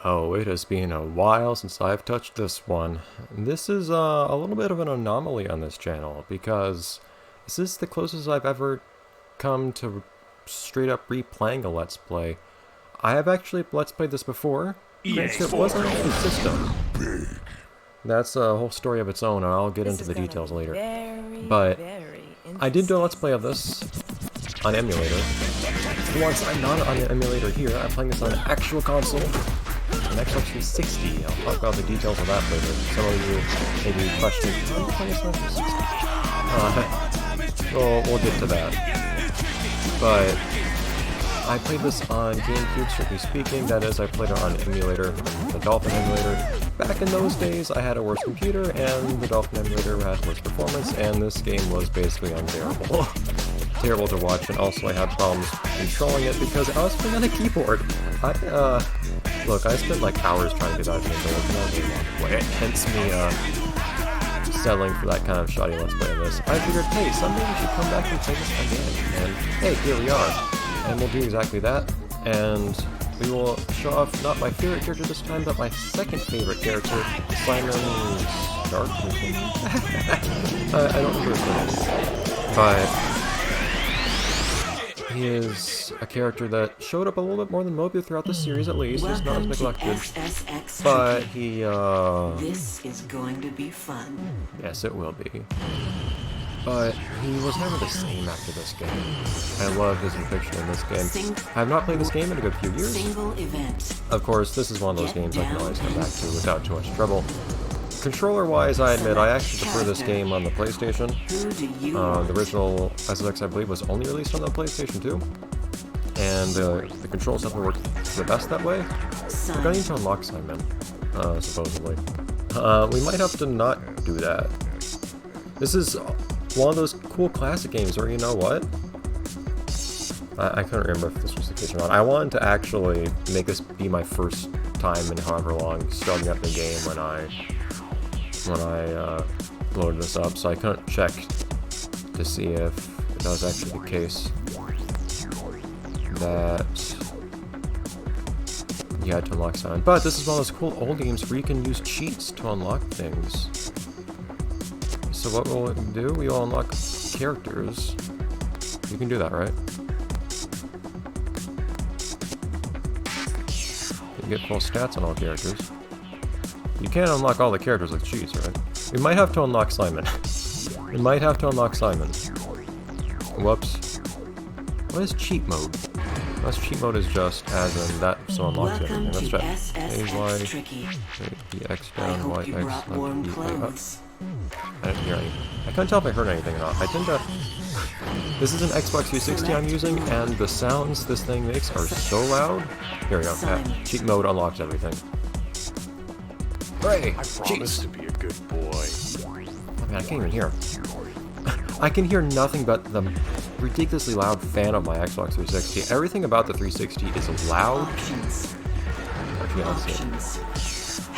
Oh, it has been a while since I've touched this one. This is a little bit of an anomaly on this channel because this is the closest I've ever come to straight up replaying a Let's Play. I have actually Let's Played this before. Granted, it wasn't on the system. That's a whole story of its own, and I'll get into the details later. But I did do a Let's Play of this on emulator. Once I'm not on an emulator here, I'm playing this on an actual console. An Xbox 360. I'll talk about the details of that later. Some of you maybe question, why are you playing this on 360? We'll get to that. But I played this on GameCube, strictly speaking. That is, I played it on emulator, the Dolphin emulator. Back in those days, I had a worse computer, and the Dolphin emulator had worse performance, and this game was basically unbearable. Terrible to watch, and also I had problems controlling it because I was playing on a keyboard. Look, I spent like hours trying to get that game to work, and I was really long to play it. Hence me, settling for that kind of shoddy Let's Play of this. I figured, hey, someday we should come back and play this again, and hey, here we are. And we'll do exactly that, and we will show off not my favorite character this time, but my second favorite character, Simon Stark. I don't remember his name, but he is a character that showed up a little bit more than Mobu throughout the series, at least. He's not as neglected, SSX but he, This is going to be fun. Yes, it will be. But he was never the same after this game. I love his depiction in this game. I have not played this game in a good few years. Of course, this is one of those games I can always come back to without too much trouble. Controller-wise, I admit, I actually prefer this game on the PlayStation. The original SSX, I believe, was only released on the PlayStation 2. And the controls definitely work the best that way. We're going to need to unlock Simon, supposedly. We might have to not do that. This is one of those cool classic games where, you know what? I couldn't remember if this was the case or not. I wanted to actually make this be my first time in however long starting up the game when I loaded this up, so I couldn't check to see if that was actually the case that you had to unlock Simon. But this is one of those cool old games where you can use cheats to unlock things. So what we'll do, we will unlock characters. You can do that, right? You get full stats on all characters. You can't unlock all the characters with cheats, right? We might have to unlock Simon. We might have to unlock Simon. Whoops. What is cheat mode? That's cheat mode is just as in that, so unlocks everything. Let's check. A, Y, B, X down, Y, X, B, A, up. I didn't hear anything. I couldn't tell if I heard anything or not. I tend to... This is an Xbox 360 I'm using, and the sounds this thing makes are so loud. Here we go. Cheat mode unlocks everything. Hooray! I promise to be a good boy. Oh man, I can't even hear. I can hear nothing but the ridiculously loud fan of my Xbox 360. Everything about the 360 is loud.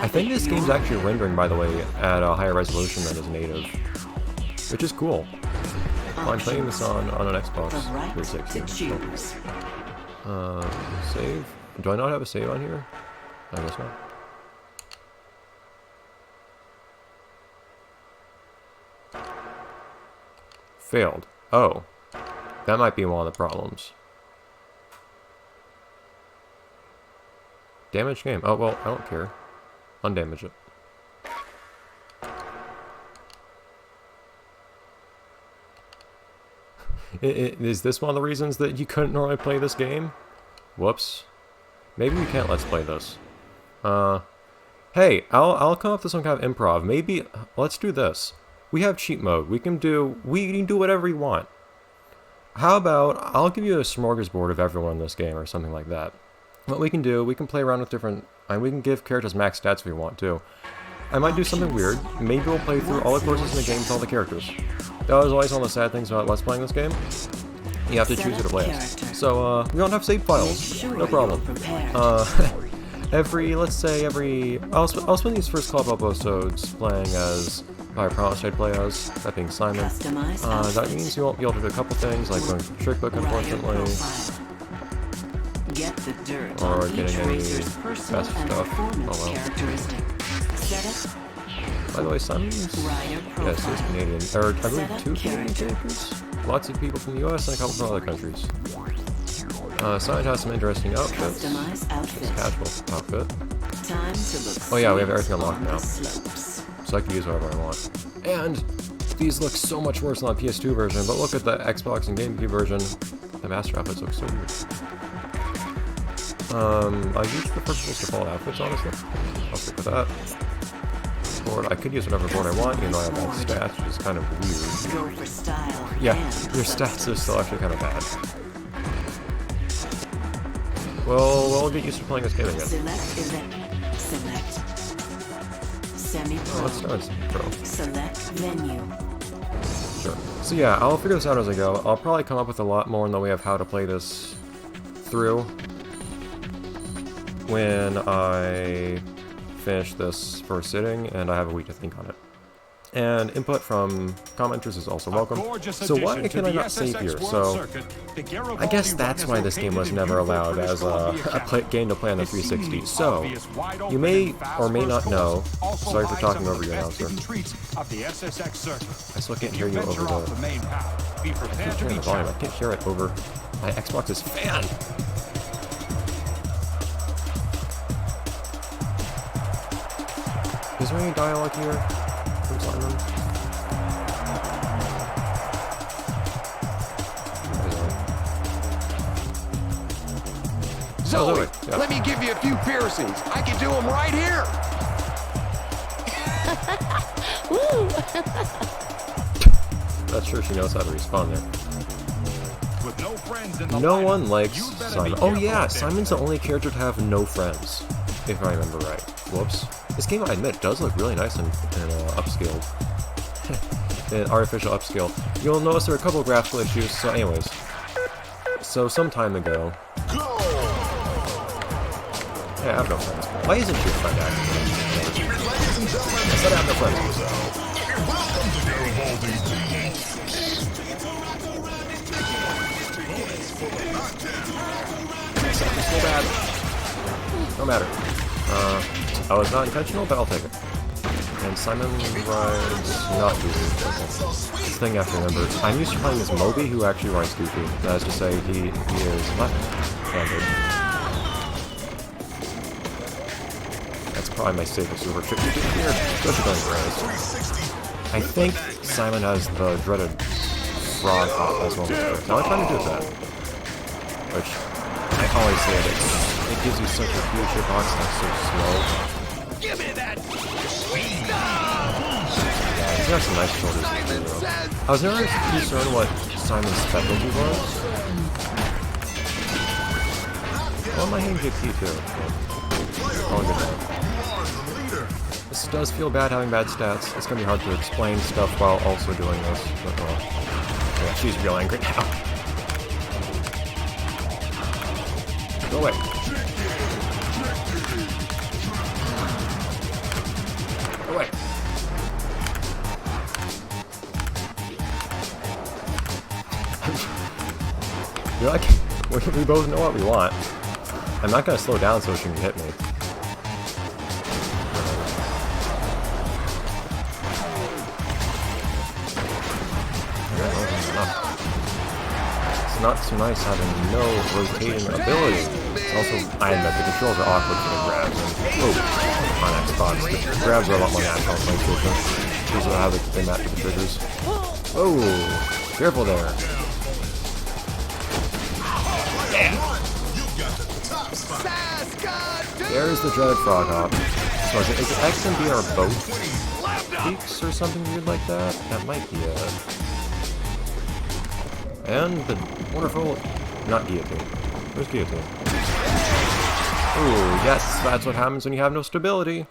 I think this game's actually rendering, by the way, at a higher resolution than is native, which is cool. Well, I'm playing this on an Xbox 360. Save? Do I not have a save on here? I guess not. Failed. Oh. That might be one of the problems. Damaged game. Oh, well, I don't care. Undamage it. Is this one of the reasons that you couldn't normally play this game? Whoops. Maybe we can't let's play this. Hey, I'll come up with some kind of improv. Maybe, let's do this. We have cheat mode. We can do whatever we want. How about, I'll give you a smorgasbord of everyone in this game or something like that. What we can do, we can play around with different, and we can give characters max stats if we want to. I might do something weird. Maybe we'll play through all the courses in the game with all the characters. That was always one of the sad things about Let's Playing this game. You have to choose who to play as. So, we don't have save files. No problem. Let's say I'll spend these first couple episodes playing as I promised I'd play as, that being Simon. That means you won't be able to do a couple things, like going to the trick book, unfortunately. the dirt or on getting each any racer's personal best and stuff. performance Oh well. characteristic. Set By the way, Simon's, Rider yes, profile. he's Canadian, or I believe Setup 2 Canadian character. characters. Lots of people from the US and a couple from other countries. Simon has some interesting outfits. Customize outfit. Casual outfit. Time to look Oh yeah, we have everything serious unlocked on now. the slopes. So I can use whatever I want. And these look so much worse on the PS2 version, but look at the Xbox and GameCube version. The master outfits look so weird. I usually prefer just default outfits, honestly. I'll stick with that. Board. I could use whatever board I want, even though I have bad stats, which is kind of weird. Go for style. Yeah, and your stats are still actually kind of bad. Well, we'll get used to playing this game again. Select event. Select. Semi-pro. Let's start with Pro. Select venue. Sure. So yeah, I'll figure this out as I go. I'll probably come up with a lot more in the way of how to play this through when I finish this first sitting and I have a week to think on it. And input from commenters is also welcome. So why can I not save here? So I guess that's why this game was never allowed as a game to play on the 360. So you may or may not know. Sorry for talking over your announcer. I still can't hear you over the. I can't hear the volume. I can't hear it over my Xbox's fan. Is there any dialogue here from Simon? Zoe, Yeah. let me give you a few piercings. I can do them right here. That's sure she knows how to respond there. With no friends in the No lineup, one likes you better be Simon. Oh careful yeah, out there. Simon's the only character to have no friends, if I remember right. Whoops. This game, I admit, does look really nice and upscaled. In artificial upscale. You'll notice there are a couple of graphical issues, so anyways. So some time ago... Yeah, I have no friends. Why isn't she a friend, actually? I said I have no friends. It's so bad. No matter. I was not intentional, but I'll take it. And Simon rides not goofy. This thing I have to remember. I'm used to playing as Moby, who actually rides goofy. That is to say, he is left-handed. That's probably my safest super trick you can here, especially going Grays. I think Simon has the dreaded frog hop as well. Now I'm trying to do that. Which, I always say it gives you such a huge hitbox that's so slow. Give me that. Yeah, he's got some nice shoulders too. I was never too certain what Simon's specialty was. Well, my hand GP too. All good now. This does feel bad having bad stats. It's gonna be hard to explain stuff while also doing this. But, yeah, she's real angry now. Go away. Go away. You're like, we both know what we want. I'm not gonna slow down so she can hit me. It's not so nice having no rotating ability. It's also, I admit, the controls are awkward for the grabs. And, on Xbox, the grabs are a lot more natural on PlayStation. These are how they match with the triggers. Oh, careful there. There's the dreaded frog hop. So is it X and B are both peaks or something weird like that? That might be it. And the wonderful... not guillotine. Where's guillotine? Ooh, yes, that's what happens when you have no stability.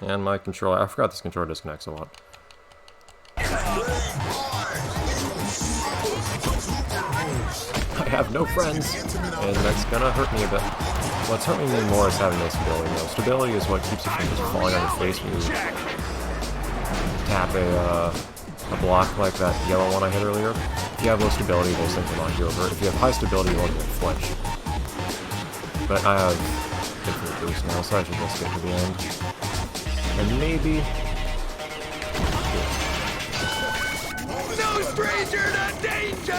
And my controller... I forgot this controller disconnects a lot. I have no friends, and that's gonna hurt me a bit. What's hurting me more is having no stability, though. Stability is what keeps you from just falling on your face when you tap a block like that yellow one I hit earlier. If you have low stability, those things will knock you over. If you have high stability, you won't even flinch. But I have infinite boost now, so I should just get to the end. And maybe... No stranger to danger!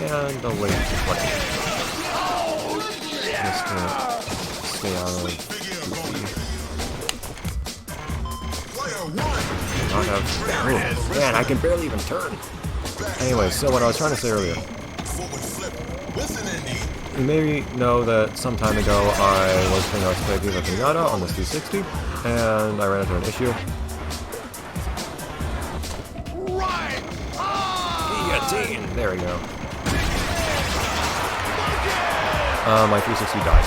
And I'll wait to play. Just to stay out of goofy. Not have... Ooh, man, I can barely even turn! Anyway, so what I was trying to say earlier. You may know that some time ago I was playing Let's Play Viva Pinata on the 360, and I ran into an issue. Right! Guillotine! There we go. My 360 died.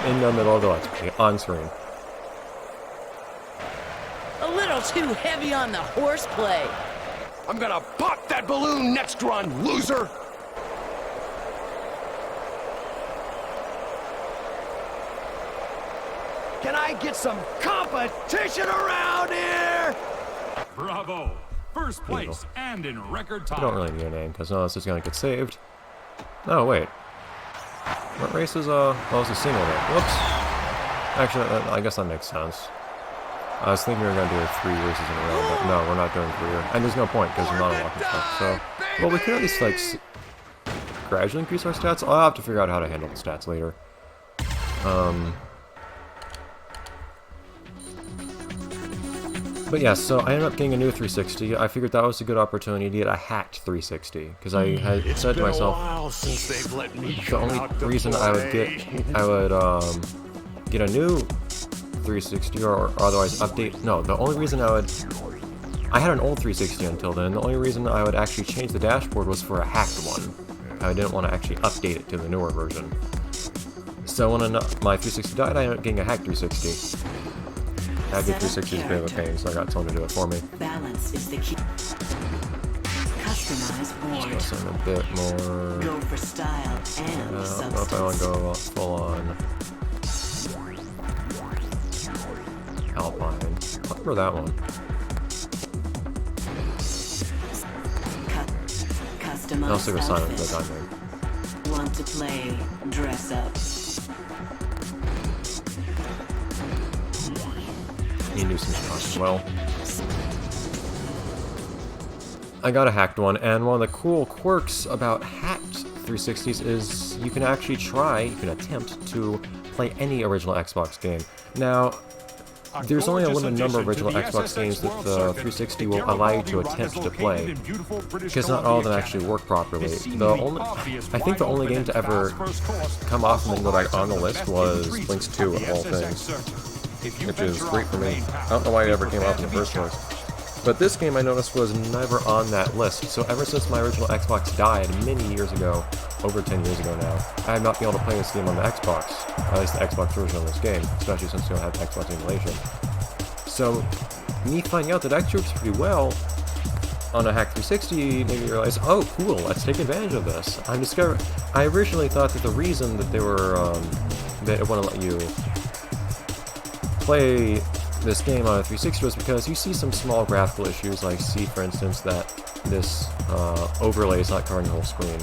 In the middle of the Let's Play, on screen. A little too heavy on the horseplay. I'm gonna pop that balloon next run, loser! Can I get some competition around here? Bravo! First place and in record time. I don't really need a name, because no, this is going to get saved. Oh, wait. What race is, oh, it's a single there. Whoops. Actually, I guess that makes sense. I was thinking we were going to do 3 races in a row, but no, we're not doing 3. And there's no point, because we're not unlocking stuff, so... Well, we can at least, like, gradually increase our stats. I'll have to figure out how to handle the stats later. But yeah, so I ended up getting a new 360. I figured that was a good opportunity to get a hacked 360, because I had said to myself, the only reason I would get a new 360 or otherwise update. No, the only reason I had an old 360 until then. The only reason I would actually change the dashboard was for a hacked one. I didn't want to actually update it to the newer version. So when my 360 died, I ended up getting a hacked 360. Hacked 360 is a bit of a pain, so I got someone to do it for me. Balance is the key. Customize board. So I'm a bit more. Go for style and I don't know if substance. I want to go full on Alpine. I'll remember that one. Customize I'll also go Silent outfit. for the diamond. Want to play dress up. You knew some stuff as well. I got a hacked one, and one of the cool quirks about hacked 360s is you can actually attempt to play any original Xbox game. Now, there's only a limited number of original Xbox games that the 360 will allow you to attempt to play, because not all of them actually work properly. I think the only game to ever come off and then go back on the list was Blinks 2 of all things, which is great for me. I don't know why it ever came off in the first place. But this game I noticed was never on that list, so ever since my original Xbox died many years ago, over 10 years ago now, I have not been able to play this game on the Xbox, at least the Xbox version of this game, especially since we don't have Xbox emulation. So, me finding out that it actually works pretty well on a hacked 360 made me realize, oh cool, let's take advantage of this. I originally thought that the reason that they were, that it wouldn't let you play this game on a 360 was because you see some small graphical issues, like see for instance that this overlay is not covering the whole screen.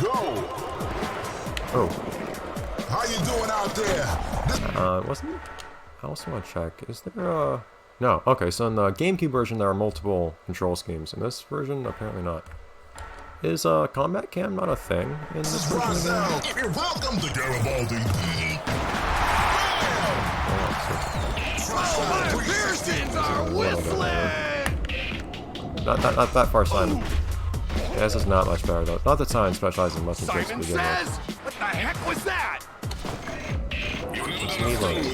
Go! Oh. How you doing out there? Wasn't... I also want to check, is there a... No, okay, so in the GameCube version there are multiple control schemes. In this version, apparently not. Is combat cam not a thing in this version of the game? You're welcome to Garibaldi. My piercings are whistling! Not that far, Simon. Yeah, this is not much better though. Not that Simon specializes in motion tricks to Simon begin with. says, what the heck was that? It's me learning.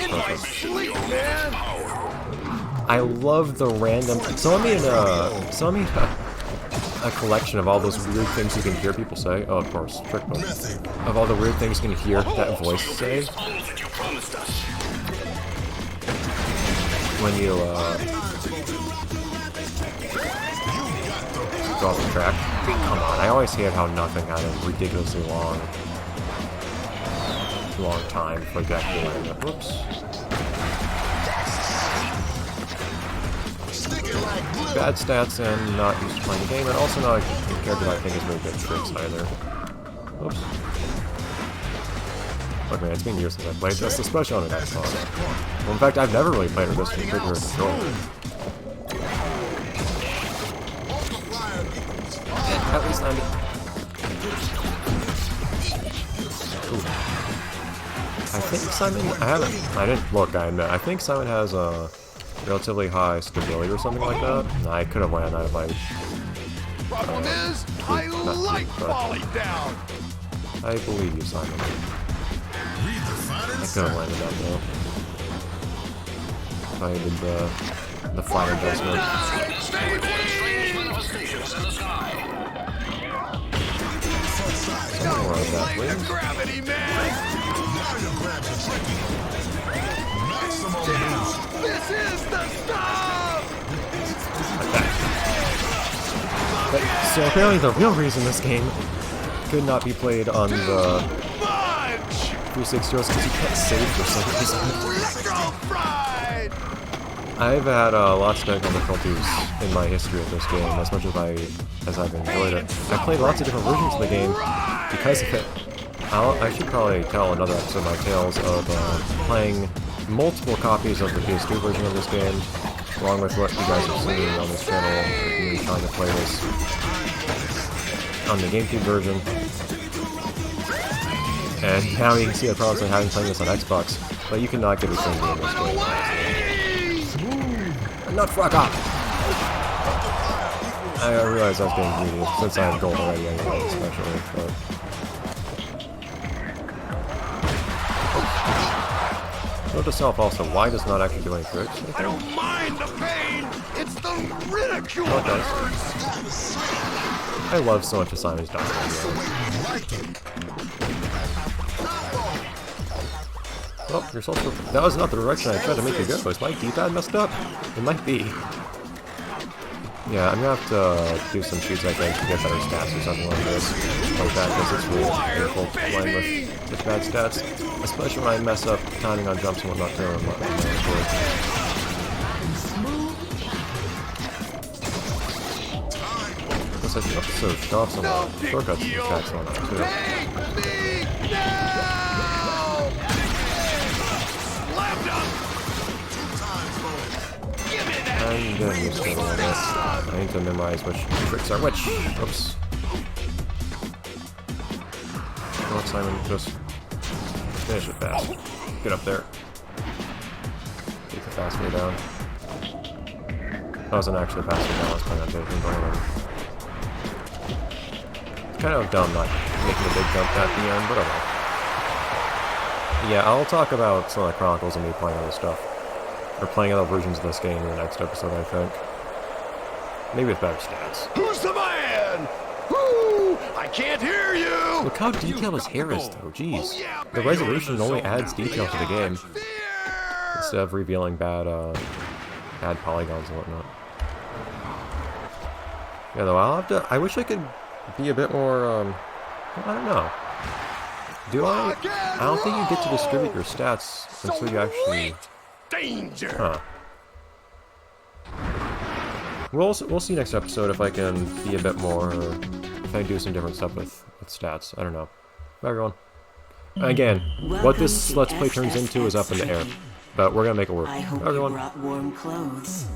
In my sleep, man! I love the random... Someone made a collection of all those weird things you can hear people say. Oh, of course, trick mode. Of all the weird things you can hear that voice say. When you, go off the track. Come on, I always hate how nothing had a ridiculously long time for that game. Whoops. Stick it like bad stats and not used to playing the game, and also not a character that I think is very good at tricks either. Oops. Look man, it's been years since I played this, especially on an Xbox. Well, in fact, I've never really played with this particular controller. At least I'm... Ooh. I think Simon... I didn't look, I admit. I think Simon has a relatively high stability or something like that. I could have landed that if I... Problem is, I like falling down. I believe you, Simon. I could have landed that though. If I did the flight adjustment. Something more like that, please. Gravity, man. This is the stuff. But, so apparently the real reason this game could not be played on the 360 is because you can't save for some reason. I've had lots of technical difficulties in my history of this game, as much as I've enjoyed it. I've played lots of different versions of the game because of it. I should probably tell another episode of my tales of playing multiple copies of the PS2 version of this game, along with what you guys have seen on this channel, with me trying to play this on the GameCube version. And now you can see the problems of having playing this on Xbox, but you cannot get the same game in this game. Not fuck up! I realize I was getting greedy, since I have gold already anyway, especially, but... Note to self also, why does not actually do any tricks? I don't mind the pain. It's the ridicule that hurts. I love so much of Simon's dialogue. Oh, you're supposed to... That was not the direction I tried to make you go. Is my D-pad messed up? It might be. Yeah, I'm gonna have to do some cheats, I think, to get better stats or something like this. Like that, because it's really painful playing with bad stats. Especially when I mess up timing on jumps and whatnot too. Looks like you also show off some shortcuts and attacks on that too. I'm getting used to it a little bit. I need to memorize which tricks are which. Oops. Come on, Simon, just finish it fast. Get up there. Take the fast way down. That wasn't actually fast way down, I was playing on Jason, but whatever. It's kind of dumb not making a big jump at the end, but okay. Yeah, I'll talk about some of the Chronicles and me playing other stuff. Or playing other versions of this game in the next episode, I think. Maybe with better stats. Who's the man? Woo! I can't hear you! Look how detailed his hair is, though. Jeez. The resolution only adds detail to the game. Instead of revealing bad polygons and whatnot. Yeah, though, I'll have to... I wish I could be a bit more, I don't know. I don't think you get to distribute your stats until you actually... Danger! Huh. We'll see next episode if I can be a bit more... if I do some different stuff with stats. I don't know. Bye, everyone. Again, what this Let's Play turns into is up in the air. But we're gonna make it work. I hope Bye, everyone. you brought warm clothes.